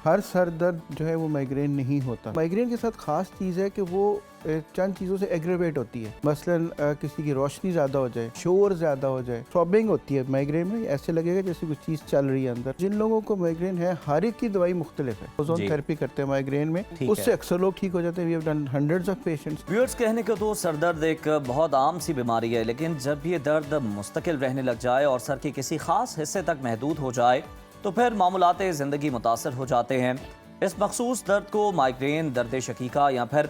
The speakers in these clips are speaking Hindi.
हर सर दर्द जो है वो माइग्रेन नहीं होता। माइग्रेन के साथ खास चीज़ है कि वो चंद चीज़ों से एग्रेवेट होती है। मसलन किसी की रोशनी ज़्यादा हो जाए, शोर ज़्यादा हो जाए, थ्रॉबिंग होती है माइग्रेन में, ऐसे लगेगा जैसे कुछ चीज़ चल रही है अंदर। जिन लोगों को माइग्रेन है हर एक की दवाई मुख्तलिफ है। ओजोन थेरेपी करते हैं माइग्रेन में, उससे अक्सर लोग ठीक हो जाते हैं। We have done hundreds of patients. Viewers, कहने को तो सर दर्द एक बहुत आम सी बीमारी है, लेकिन जब ये दर्द मुस्तकिल रहने लग जाए और सर के किसी खास हिस्से तक महदूद हो जाए तो फिर मामूलाते ज़िंदगी मुतासर हो जाते हैं। इस मखसूस दर्द को माइग्रेन, दर्द शकीका या फिर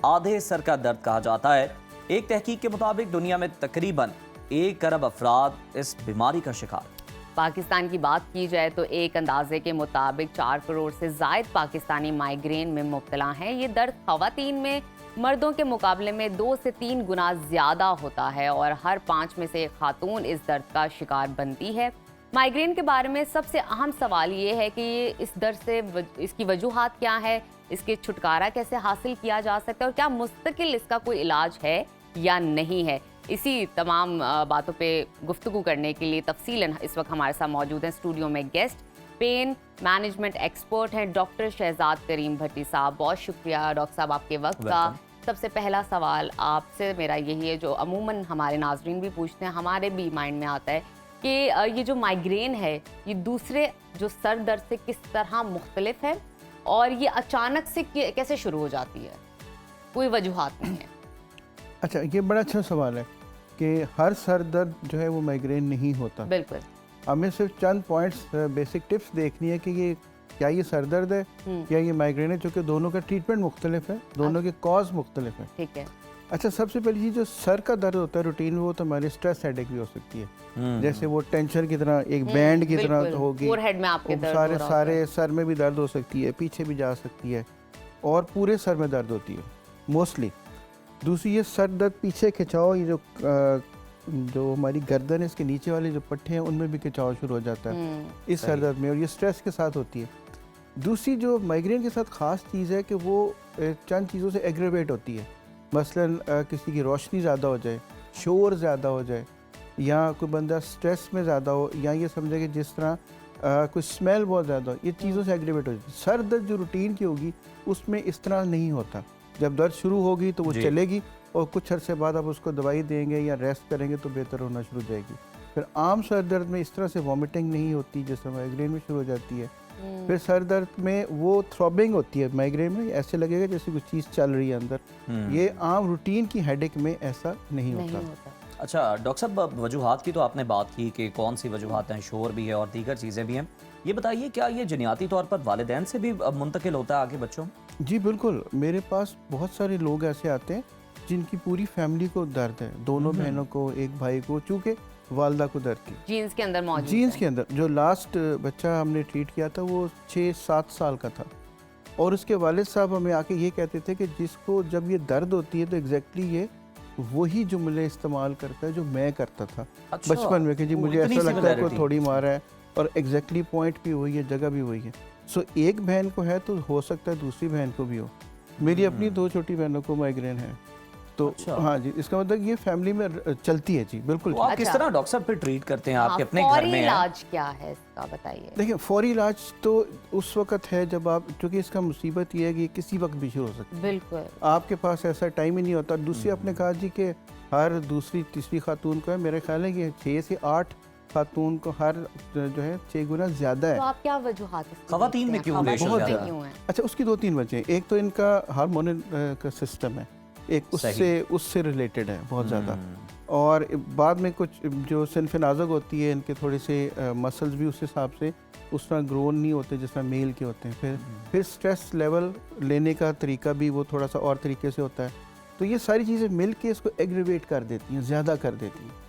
आधे सर का दर्द कहा जाता है। एक तहकीक के मुताबिक दुनिया में तकरीबन 1 अरब अफराद इस बीमारी का शिकार। पाकिस्तान की बात की जाए तो एक अंदाजे के मुताबिक 4 करोड़ से जायद पाकिस्तानी माइग्रेन में मुब्तला हैं। ये दर्द खवातीन में मर्दों के मुकाबले में 2 से 3 गुना ज़्यादा होता है और हर 5 में से एक खातून इस दर्द का शिकार बनती है। माइग्रेन के बारे में सबसे अहम सवाल ये है कि इस दर्द से इसकी वजूहात क्या है, इसके छुटकारा कैसे हासिल किया जा सकता है और क्या मुस्तकिल इसका कोई इलाज है या नहीं है। इसी तमाम बातों पे गुफ्तगू करने के लिए तफसीलन इस वक्त हमारे साथ मौजूद हैं स्टूडियो में गेस्ट, पेन मैनेजमेंट एक्सपर्ट हैं डॉक्टर शहजाद करीम भट्टी साहब। बहुत शुक्रिया डॉक्टर साहब आपके वक्त का। सबसे पहला सवाल आपसे मेरा यही है, जो अमूमन हमारे नाजरीन भी पूछते हैं, हमारे भी माइंड में आता है कि ये जो माइग्रेन है ये दूसरे जो सर दर्द से किस तरह मुख्तलिफ है और ये अचानक से कैसे शुरू हो जाती है, कोई वजूहात नहीं है। अच्छा, ये बड़ा अच्छा सवाल है कि हर सर दर्द जो है वो माइग्रेन नहीं होता। बिल्कुल। हमें सिर्फ चंद पॉइंट्स, बेसिक टिप्स देखनी है कि ये क्या ये सर दर्द है या ये माइग्रेन है, चूँकि दोनों का ट्रीटमेंट मुख्तलिफ है, दोनों के कॉज मुख्तलिफ है। ठीक है। अच्छा, सबसे पहली चीज़ जो सर का दर्द होता है रूटीन में, वो तो हमारी स्ट्रेस हेडेक भी हो सकती है। जैसे वो टेंशन की तरह एक बैंड की तरह होगी, फोरहेड में आपके दर्द सारे सर में भी दर्द हो सकती है, पीछे भी जा सकती है और पूरे सर में दर्द होती है मोस्टली। दूसरी, ये सर दर्द पीछे खिंचाव, ये जो हमारी गर्दन है इसके नीचे वाले जो पट्टे हैं उनमें भी खिंचाव शुरू हो जाता है इस सर दर्द में, और ये स्ट्रेस के साथ होती है। दूसरी जो माइग्रेन के साथ ख़ास चीज़ है कि वो चंद चीज़ों से एग्रेवेट होती है। मसलन किसी की रोशनी ज़्यादा हो जाए, शोर ज़्यादा हो जाए, या कोई बंदा स्ट्रेस में ज़्यादा हो, या ये समझे कि जिस तरह कोई स्मेल बहुत ज़्यादा हो, ये चीज़ों से एग्रेवेट हो जाती है। सर दर्द जो रूटीन की होगी उसमें इस तरह नहीं होता। जब दर्द शुरू होगी तो वो चलेगी और कुछ अरसे बाद आप उसको दवाई देंगे या रेस्ट करेंगे तो बेहतर होना शुरू हो जाएगी। फिर आम सर दर्द में इस तरह से वॉमिटिंग नहीं होती जैसे माइग्रेन में शुरू हो जाती है। फिर सर दर्द में वो थ्रॉबिंग होती है माइग्रेन में, ऐसे लगेगा जैसे कुछ चीज़ चल रही है अंदर। ये आम रूटीन की हेडेक में ऐसा नहीं होता। अच्छा डॉक्टर साहब, वजूहात की तो आपने बात की कि कौन सी वजूहात हैं, शोर भी है और दीगर चीज़ें भी हैं। ये बताइए, क्या ये जनियाती तौर पर वालिदैन से भी मुंतकिल होता है आगे बच्चों? जी बिल्कुल, मेरे पास बहुत सारे लोग ऐसे आते हैं जिनकी पूरी फैमिली को दर्द है, दोनों बहनों को, एक भाई को, चूँकि वालदा को दर्द थी, जीन्स के अंदर मौजूद, जीन्स के अंदर। जो लास्ट बच्चा हमने ट्रीट किया था वो 6-7 साल का था और उसके वालिद साहब हमें आके ये कहते थे कि जिसको जब ये दर्द होती है तो एग्जैक्टली ये वही जुमले इस्तेमाल करता है जो मैं करता था बचपन में, कि जी मुझे ऐसा लगता है कोई थोड़ी मारा है, और एग्जैक्टली पॉइंट भी वही है, जगह भी वही है। सो एक बहन को है तो हो सकता है दूसरी बहन को भी हो। मेरी अपनी 2 छोटी बहनों को माइग्रेन है, तो हाँ जी, इसका मतलब ये फैमिली में चलती है। जी बिल्कुल। आप किस तरह डॉक्टर साहब फिर ट्रीट करते हैं? आपके अपने घर में इलाज क्या है इसका बताइए। देखिए, फौरी इलाज तो उस वक्त है जब आप, क्योंकि इसका मुसीबत ये है कि किसी वक्त भी शुरू हो सकता है। बिल्कुल, आपके पास ऐसा टाइम ही नहीं होता। दूसरी आपने कहा जी कि हर दूसरी तीसरी खातून को है, मेरे ख्याल है कि 6 से 8 खातून को हर जो है 6 गुना ज्यादा है। तो आप क्या वजूहात खवातीन में क्यों है? अच्छा, उसकी 2-3 वजह हैं। एक तो इनका हार्मोनल का सिस्टम है, एक उससे रिलेटेड है बहुत ज़्यादा, और बाद में कुछ जो सिनफ नाजुक होती है, इनके थोड़े से मसल्स भी उस हिसाब से उस तरह ग्रोन नहीं होते जिस तरह मेल के होते हैं। फिर स्ट्रेस लेवल लेने का तरीका भी वो थोड़ा सा और तरीके से होता है। तो ये सारी चीज़ें मिल के इसको एग्रीवेट कर देती हैं, ज़्यादा कर देती हैं।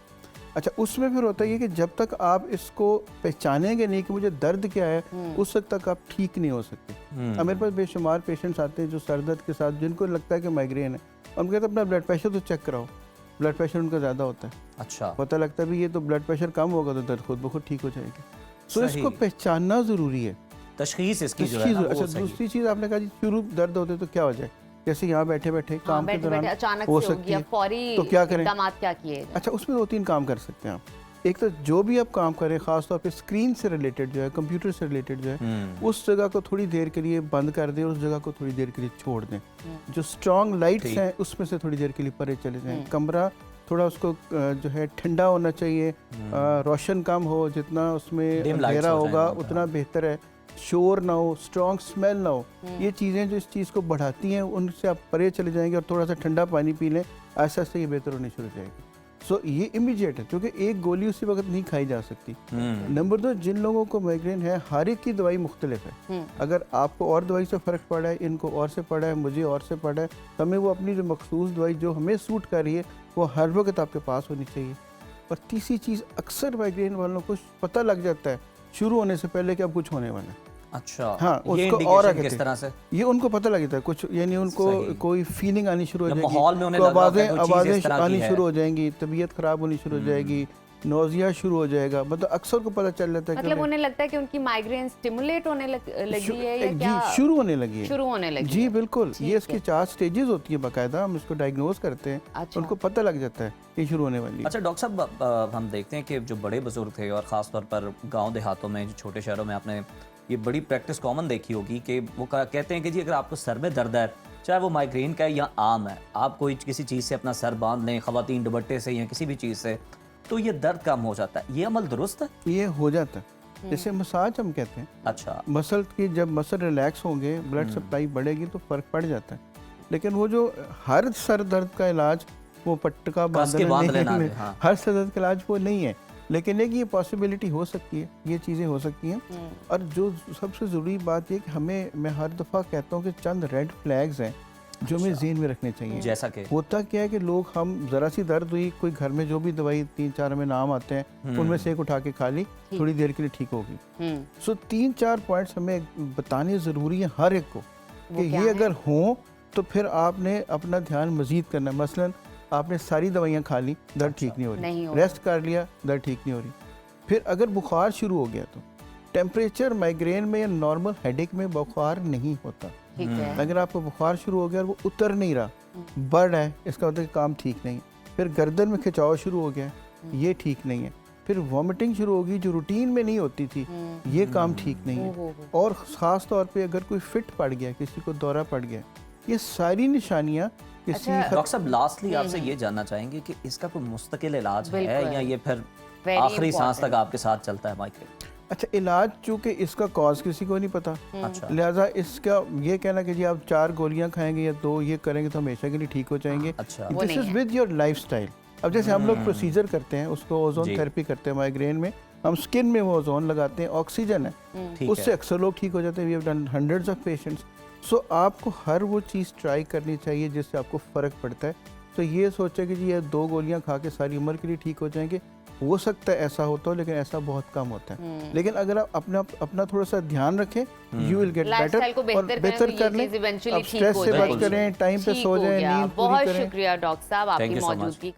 अच्छा, उसमें फिर होता है कि जब तक आप इसको पहचानेंगे नहीं कि मुझे दर्द क्या है, उस वक्त तक आप ठीक नहीं हो सकते। अब मेरे पास बेशुमार पेशेंट्स आते हैं जो सर दर्द के साथ, जिनको लगता है कि माइग्रेन है, हम कहते हैं अपना ब्लड प्रेशर तो चेक कराओ। ब्लड प्रेशर उनका ज़्यादा होता है। अच्छा, पता लगता है भी ये तो ब्लड प्रेशर कम होगा तो दर्द खुद ब खुद ठीक हो जाएगी। तो इसको पहचानना ज़रूरी है, तशखीस इसकी जो है। अच्छा, दूसरी चीज़ आपने कहा जी शुरू दर्द होते तो क्या हो जाए, जैसे यहाँ बैठे बैठे काम के दौरान अचानक हो सकती है, फौरी तो क्या करें? क्या किए? अच्छा, उसमें 2-3 काम कर सकते हैं आप। एक तो जो भी आप काम करें, ख़ासतौर पे स्क्रीन से रिलेटेड जो है, कंप्यूटर से रिलेटेड जो है, उस जगह को थोड़ी देर के लिए बंद कर दें, उस जगह को थोड़ी देर के लिए छोड़ दें। जो स्ट्रॉन्ग लाइट्स हैं उसमें से थोड़ी देर के लिए परे चले जाएं। कमरा थोड़ा उसको जो है ठंडा होना चाहिए, रोशन कम हो, जितना उसमें Dim lights अंधेरा हो जाएं होगा वहाँ पे, उतना बेहतर है। शोर ना हो, स्ट्रॉन्ग स्मेल ना हो, ये चीज़ें जो इस चीज़ को बढ़ाती हैं उनसे आप परे चले जाएंगे और थोड़ा सा ठंडा पानी पी लें, ऐसा से ये बेहतर होनी शुरू हो जाएगी। सो ये इमीडिएट है, क्योंकि एक गोली उसी वक्त नहीं खाई जा सकती। नंबर 2, जिन लोगों को माइग्रेन है हर एक की दवाई मुख्तलिफ है। अगर आपको और दवाई से फ़र्क पड़ा है, इनको और से पड़ा है, मुझे और से पड़ा है, तो हमें वो अपनी जो मखसूस दवाई जो हमें सूट कर रही है वो हर वक्त आपके पास होनी चाहिए। और तीसरी चीज़, अक्सर माइग्रेन वालों को पता लग जाता है शुरू होने से पहले कि अब कुछ होने वाला है। अच्छा, हाँ, ये उसको और indication आगे किस थे। तरह से? ये उनको पता लग जाता है कुछ, यानी उनको सही। कोई फीलिंग आनी शुरू हो जब जाएगी, माहौल में उन्हें तो लग रहा होता है कोई चीज़ आवाज़ें इस तरह की आनी है। शुरू हो जाएंगी, तबीयत खराब होनी शुरू हो जाएगी, नोजिया शुरू हो जाएगा। मतलब अक्सर को पता चल जाता है कि मतलब उन्हें लगता है कि उनकी माइग्रेन स्टिमुलेट होने लगी है या क्या जी शुरू होने लगी है। शुरू होने लगी जी है? बिल्कुल, ठीक ये इसकी है। 4 स्टेजेस होती है बाकायदा, हम इसको डायग्नोज करते हैं। अच्छा। उनको पता लग जाता है ये शुरू होने वाली है। अच्छा डॉक्टर साहब, हम देखते हैं कि जो बड़े बुजुर्ग थे और ख़ास तौर पर गांव देहातों में, जो छोटे शहरों में आपने ये बड़ी प्रैक्टिस कॉमन देखी होगी कि वो कहते हैं कि जी अगर आपको सर में दर्द है, चाहे वो माइग्रेन का है या आम है, आप कोई किसी चीज़ से अपना सर बांध लें, ख़वातीन दुपट्टे से या किसी भी चीज़ से, तो ये दर्द कम हो जाता है। ये अमल दुरुस्त है? ये हो जाता है, जैसे मसाज हम कहते हैं। अच्छा, मसल की जब मसल रिलैक्स होंगे, ब्लड सप्लाई बढ़ेगी तो फ़र्क पड़ जाता है। लेकिन वो जो हर सर दर्द का इलाज वो पट्टा कस के बांध लेना बांधना है, हाँ। हर सर दर्द का इलाज वो नहीं है। लेकिन एक ये पॉसिबिलिटी हो सकती है, ये चीज़ें हो सकती हैं। और जो सबसे ज़रूरी बात ये कि हमें, मैं हर दफ़ा कहता हूँ कि चंद रेड फ्लैग्स हैं जो हमें ज़हन में रखने चाहिए। जैसा कि होता क्या है कि लोग, हम ज़रा सी दर्द हुई, कोई घर में जो भी दवाई 3-4 हमें नाम आते हैं, उनमें से एक उठा के खा ली, थोड़ी देर के लिए ठीक होगी। सो 3-4 पॉइंट्स हमें बताने ज़रूरी है हर एक को कि ये अगर हों तो फिर आपने अपना ध्यान मज़ीद करना है। मसलन आपने सारी दवाइयाँ खा ली, दर्द ठीक नहीं हो रही, रेस्ट कर लिया, दर्द ठीक नहीं हो रही। फिर अगर बुखार शुरू हो गया तो टेम्परेचर माइग्रेन में या नॉर्मल हेडेक में बुखार नहीं होता। ठीक है। अगर आपको बुखार शुरू हो गया और वो उतर नहीं रहा, बढ़ है, इसका मतलब कि काम ठीक नहीं। फिर गर्दन में खिंचाव शुरू हो गया, ये ठीक नहीं है। फिर वॉमिटिंग शुरू होगी जो रूटीन में नहीं होती थी, ये काम ठीक नहीं है। और ख़ास तौर पे अगर कोई फिट पड़ गया, किसी को दौरा पड़ गया, ये सारी निशानियाँ किसी डॉक्टर साहब लास्टली आपसे ये जानना चाहेंगे कि इसका कोई मुस्तकिल इलाज है या ये फिर Very आखिरी सांस important. तक आपके साथ चलता है माइग्रेन? अच्छा, इलाज चूँकि इसका कॉज किसी को नहीं पता, अच्छा, लिहाजा इसका ये कहना कि जी आप 4 गोलियां खाएंगे या 2 ये करेंगे तो हमेशा के लिए ठीक हो जाएंगे, अच्छा। वो दिस नहीं इज है। With your lifestyle. अब जैसे हम लोग प्रोसीजर करते हैं, उसको ओजोन जी। थेरेपी करते हैं माइग्रेन में, हम स्किन में वो ओजोन लगाते हैं, ऑक्सीजन है, ठीक उससे है। अक्सर लोग ठीक हो जाते हैं। We have done hundreds of patients. So आपको हर वो चीज़ ट्राई करनी चाहिए जिससे आपको फ़र्क पड़ता है। तो ये सोचा कि जी ये 2 गोलियां खा के सारी उम्र के लिए ठीक हो जाएंगे, हो सकता है ऐसा होता हो, लेकिन ऐसा बहुत कम होता है। लेकिन अगर आप अपना थोड़ा सा ध्यान रखें, यू विल गेट लाइफस्टाइल को बेटर और बेहतर बेहतर करें कर तो लें। ये चीज़ इवेंचुअली अब ठीक स्ट्रेस हो से जाएगी। बच करें, टाइम पे ठीक सो हो जाएं, गया। नींद पूरी बहुत करें। शुक्रिया डॉक्टर साहब Thank आपकी you so much. मौजूदगी का।